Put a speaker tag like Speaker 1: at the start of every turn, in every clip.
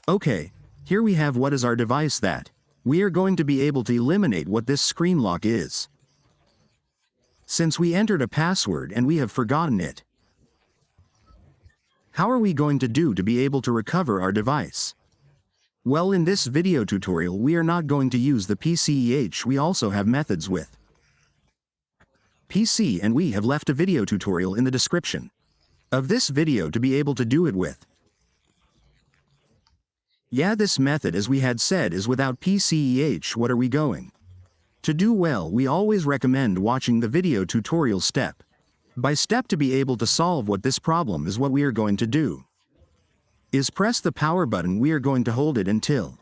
Speaker 1: Okay, here we have what is our device that we are going to be able to eliminate what this screen lock is. Since we entered a password and we have forgotten it, how are we going to do to be able to recover our device? Well, in this video tutorial we are not going to use the PCEH, we also have methods with PC, and we have left a video tutorial in the description of this video to be able to do it with. Yeah, this method, as we had said, is without PCEH. What are we going to do? Well, we always recommend watching the video tutorial step by step to be able to solve what this problem is. What we are going to do is press the power button. We are going to hold it until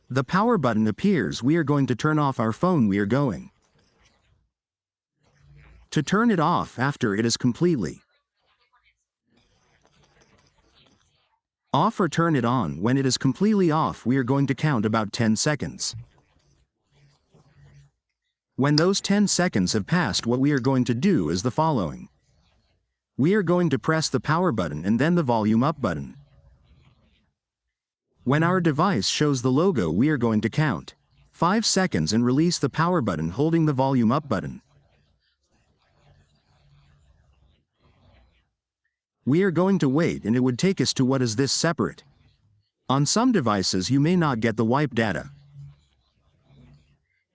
Speaker 1: the power button appears. We are going to turn off our phone. We are going to turn it off after it is completely off, or turn it on when it is completely off. We are going to count about 10 seconds. When those 10 seconds have passed, what we are going to do is the following. We are going to press the power button and then the volume up button. When our device shows the logo, we are going to count 5 seconds and release the power button holding the volume up button. We are going to wait, and it would take us to what is this separate. On some devices you may not get the wipe data.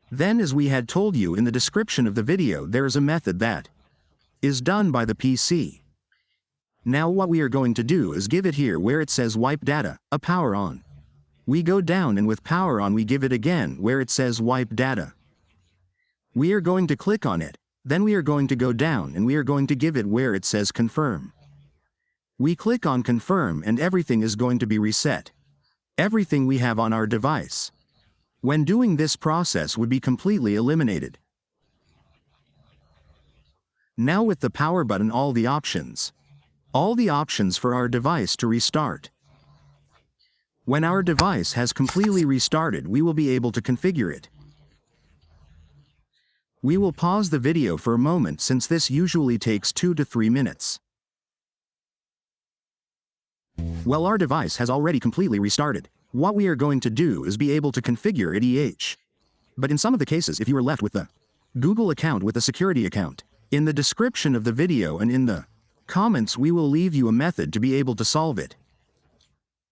Speaker 1: Then, as we had told you in the description of the video, there is a method that is done by the PC. Now what we are going to do is give it here where it says wipe data, a power on. We go down, and with power on we give it again where it says wipe data. We are going to click on it, then we are going to go down and we are going to give it where it says confirm. We click on confirm and everything is going to be reset. Everything we have on our device when doing this process would be completely eliminated. Now with the power button, all the options for our device to restart. When our device has completely restarted, we will be able to configure it. We will pause the video for a moment since this usually takes 2 to 3 minutes. Well, our device has already completely restarted. What we are going to do is be able to configure it EH. But in some of the cases, if you are left with the Google account with a security account, in the description of the video and in the comments we will leave you a method to be able to solve it.